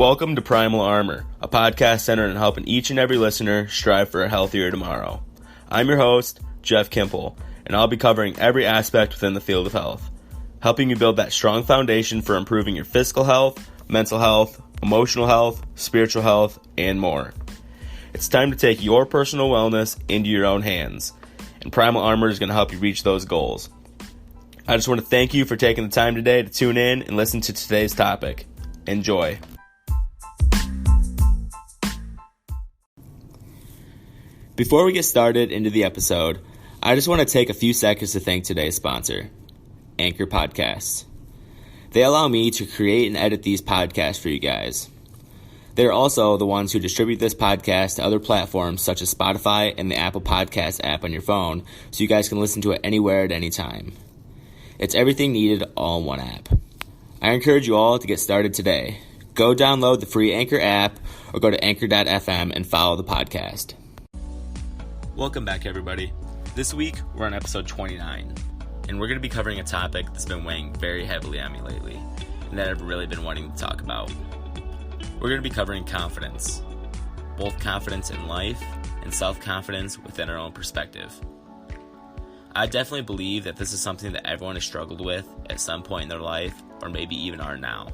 Welcome to Primal Armor, a podcast centered on helping each and every listener strive for a healthier tomorrow. I'm your host, Jeff Kimple, and I'll be covering every aspect within the field of health, helping you build that strong foundation for improving your physical health, mental health, emotional health, spiritual health, and more. It's time to take your personal wellness into your own hands, and Primal Armor is going to help you reach those goals. I just want to thank you for taking the time today to tune in and listen to today's topic. Enjoy. Before we get started into the episode, I just want to take a few seconds to thank today's sponsor, Anchor Podcasts. They allow me to create and edit these podcasts for you guys. They're also the ones who distribute this podcast to other platforms such as Spotify and the Apple Podcast app on your phone, so you guys can listen to it anywhere at any time. It's everything needed all in one app. I encourage you all to get started today. Go download the free Anchor app or go to anchor.fm and follow the podcast. Welcome back, everybody. This week, we're on episode 29, and we're going to be covering a topic that's been weighing very heavily on me lately, and that I've really been wanting to talk about. We're going to be covering confidence, both confidence in life and self-confidence within our own perspective. I definitely believe that this is something that everyone has struggled with at some point in their life, or maybe even are now.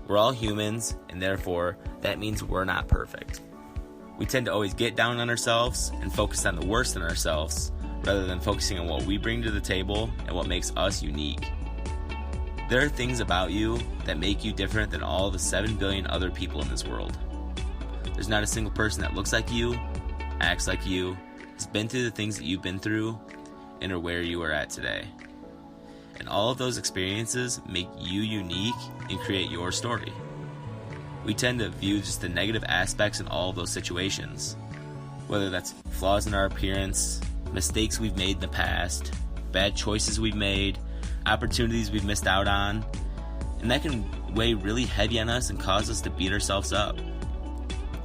We're all humans, and therefore, that means we're not perfect. We tend to always get down on ourselves and focus on the worst in ourselves, rather than focusing on what we bring to the table and what makes us unique. There are things about you that make you different than all the 7 billion other people in this world. There's not a single person that looks like you, acts like you, has been through the things that you've been through, and are where you are at today. And all of those experiences make you unique and create your story. We tend to view just the negative aspects in all of those situations, whether that's flaws in our appearance, mistakes we've made in the past, bad choices we've made, opportunities we've missed out on, and that can weigh really heavy on us and cause us to beat ourselves up.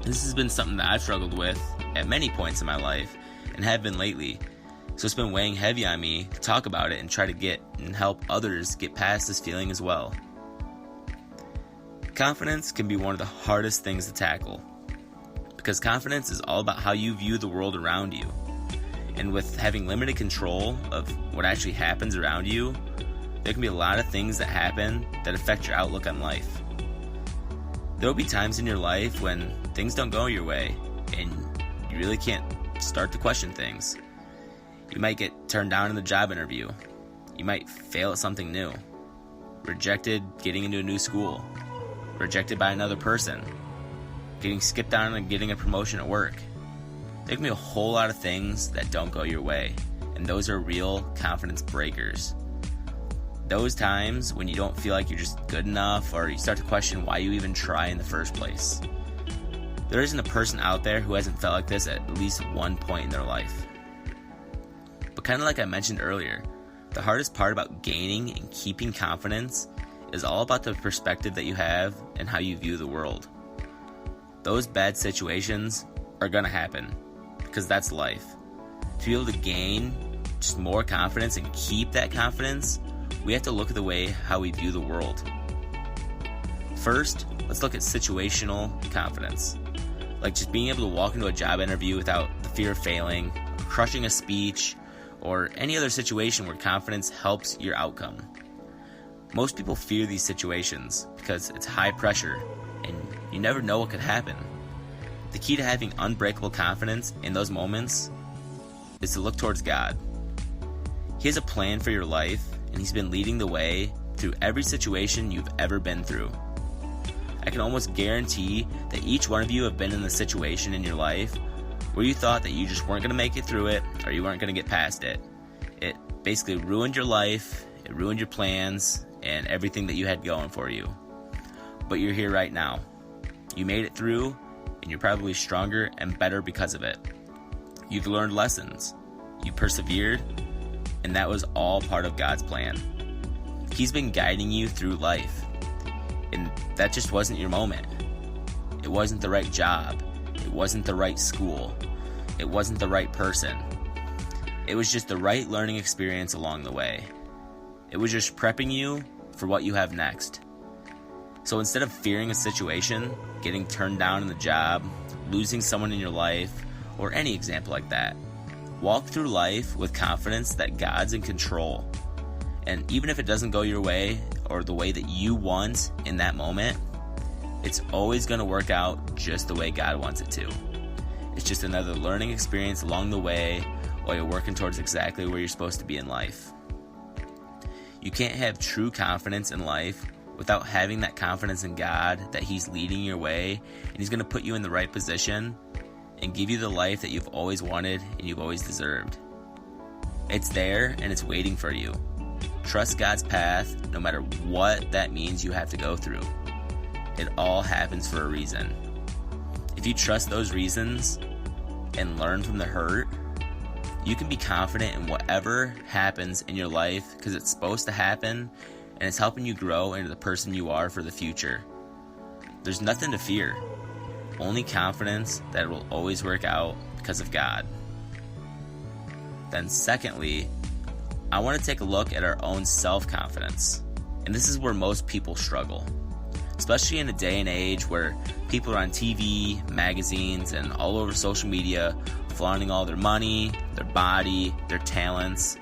This has been something that I've struggled with at many points in my life and have been lately. So it's been weighing heavy on me to talk about it and try to get and help others get past this feeling as well. Confidence can be one of the hardest things to tackle, because confidence is all about how you view the world around you. And with having limited control of what actually happens around you, there can be a lot of things that happen that affect your outlook on life. There will be times in your life when things don't go your way and you really can't start to question things. You might get turned down in the job interview. You might fail at something new. Rejected getting into a new school. Rejected by another person. Getting skipped on and getting a promotion at work. There can be a whole lot of things that don't go your way, and those are real confidence breakers. Those times when you don't feel like you're just good enough, or you start to question why you even try in the first place. There isn't a person out there who hasn't felt like this at least one point in their life. But kind of like I mentioned earlier, the hardest part about gaining and keeping confidence is all about the perspective that you have and how you view the world. Those bad situations are going to happen, because that's life. To be able to gain just more confidence and keep that confidence, we have to look at the way how we view the world. First, let's look at situational confidence. Like just being able to walk into a job interview without the fear of failing, crushing a speech, or any other situation where confidence helps your outcome. Most people fear these situations because it's high pressure and you never know what could happen. The key to having unbreakable confidence in those moments is to look towards God. He has a plan for your life, and He's been leading the way through every situation you've ever been through. I can almost guarantee that each one of you have been in a situation in your life where you thought that you just weren't going to make it through it, or you weren't going to get past it. It basically ruined your life, it ruined your plans, and everything that you had going for you. But you're here right now. You made it through, and you're probably stronger and better because of it. You've learned lessons. You persevered, and that was all part of God's plan. He's been guiding you through life, and that just wasn't your moment. It wasn't the right job. It wasn't the right school. It wasn't the right person. It was just the right learning experience along the way. It was just prepping you for what you have next. So instead of fearing a situation, getting turned down in the job, losing someone in your life, or any example like that, walk through life with confidence that God's in control. And even if it doesn't go your way or the way that you want in that moment, it's always going to work out just the way God wants it to. It's just another learning experience along the way while you're working towards exactly where you're supposed to be in life. You can't have true confidence in life without having that confidence in God that He's leading your way and He's going to put you in the right position and give you the life that you've always wanted and you've always deserved. It's there and it's waiting for you. Trust God's path no matter what that means you have to go through. It all happens for a reason. If you trust those reasons and learn from the hurt, you can be confident in whatever happens in your life because it's supposed to happen and it's helping you grow into the person you are for the future. There's nothing to fear, only confidence that it will always work out because of God. Then secondly, I want to take a look at our own self-confidence. And this is where most people struggle, especially in a day and age where people are on TV, magazines, and all over social media flaunting all their money, their body, their talents,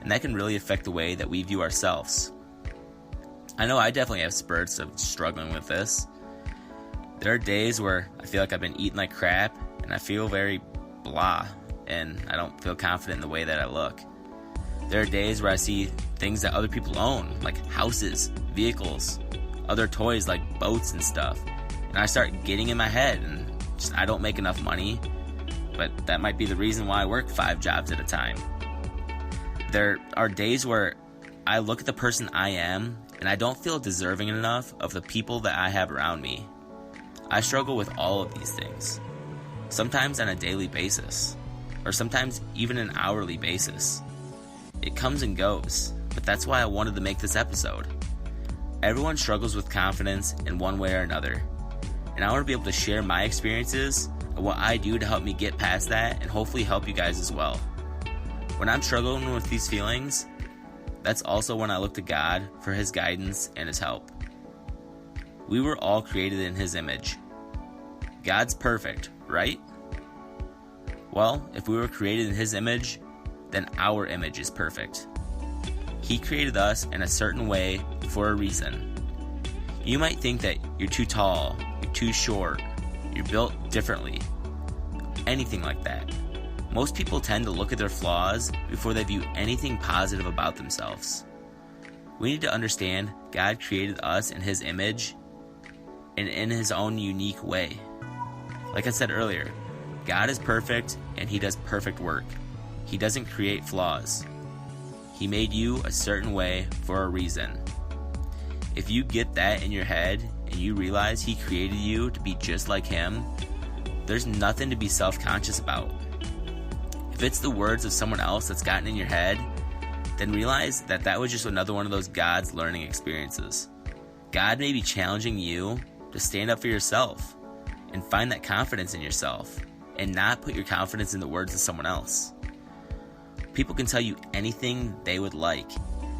and that can really affect the way that we view ourselves. I know I definitely have spurts of struggling with this. There are days where I feel like I've been eating like crap and I feel very blah and I don't feel confident in the way that I look. There are days where I see things that other people own, like houses, vehicles, other toys like boats and stuff, and I start getting in my head and I don't make enough money, but that might be the reason why I work 5 jobs at a time. There are days where I look at the person I am and I don't feel deserving enough of the people that I have around me. I struggle with all of these things, sometimes on a daily basis, or sometimes even an hourly basis. It comes and goes, but that's why I wanted to make this episode. Everyone struggles with confidence in one way or another, and I want to be able to share my experiences and what I do to help me get past that and hopefully help you guys as well. When I'm struggling with these feelings, that's also when I look to God for His guidance and His help. We were all created in His image. God's perfect, right? Well, if we were created in His image, then our image is perfect. He created us in a certain way for a reason. You might think that you're too tall, you're too short, you're built differently, anything like that. Most people tend to look at their flaws before they view anything positive about themselves. We need to understand God created us in His image and in His own unique way. Like I said earlier, God is perfect and He does perfect work. He doesn't create flaws. He made you a certain way for a reason. If you get that in your head and you realize He created you to be just like Him, there's nothing to be self-conscious about. If it's the words of someone else that's gotten in your head, then realize that that was just another one of those God's learning experiences. God may be challenging you to stand up for yourself and find that confidence in yourself and not put your confidence in the words of someone else. People can tell you anything they would like,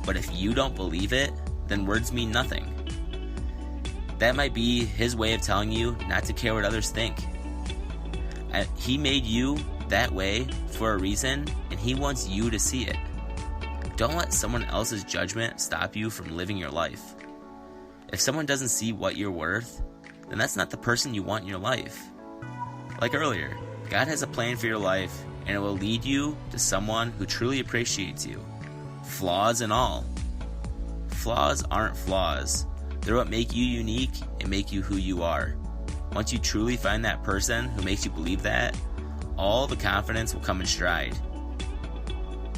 but if you don't believe it, then words mean nothing. That might be His way of telling you not to care what others think. He made you that way for a reason, and He wants you to see it. Don't let someone else's judgment stop you from living your life. If someone doesn't see what you're worth, then that's not the person you want in your life. Like earlier, God has a plan for your life, and it will lead you to someone who truly appreciates you, flaws and all. Flaws aren't flaws. They're what make you unique and make you who you are. Once you truly find that person who makes you believe that, all the confidence will come in stride.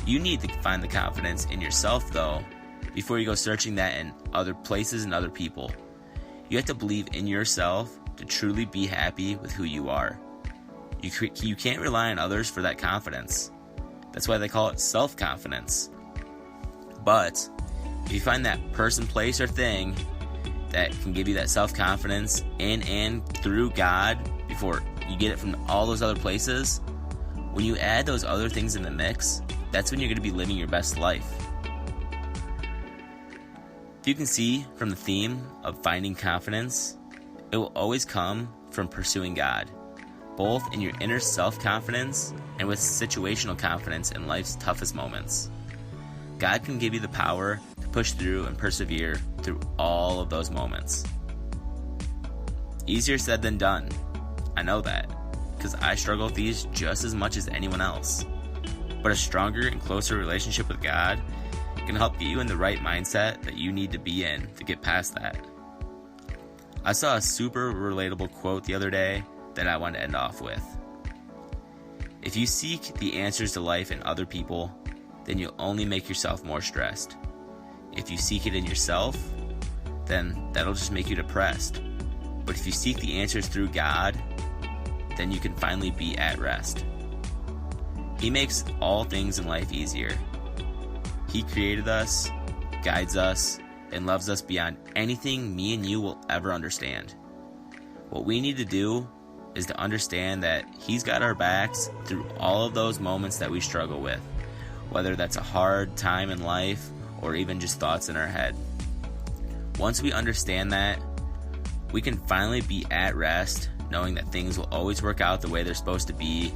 You need to find the confidence in yourself, though, before you go searching that in other places and other people. You have to believe in yourself to truly be happy with who you are. You can't rely on others for that confidence. That's why they call it self-confidence. But if you find that person, place, or thing that can give you that self-confidence in and through God before you get it from all those other places, when you add those other things in the mix, that's when you're going to be living your best life. If you can see from the theme of finding confidence, it will always come from pursuing God, both in your inner self-confidence and with situational confidence in life's toughest moments. God can give you the power to push through and persevere through all of those moments. Easier said than done. I know that, because I struggle with these just as much as anyone else. But a stronger and closer relationship with God can help get you in the right mindset that you need to be in to get past that. I saw a super relatable quote the other day that I want to end off with. If you seek the answers to life in other people, then you'll only make yourself more stressed. If you seek it in yourself, then that'll just make you depressed. But if you seek the answers through God, then you can finally be at rest. He makes all things in life easier. He created us, guides us, and loves us beyond anything me and you will ever understand. What we need to do is to understand that He's got our backs through all of those moments that we struggle with, whether that's a hard time in life or even just thoughts in our head. Once we understand that, we can finally be at rest, knowing that things will always work out the way they're supposed to be,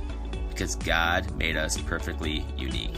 because God made us perfectly unique.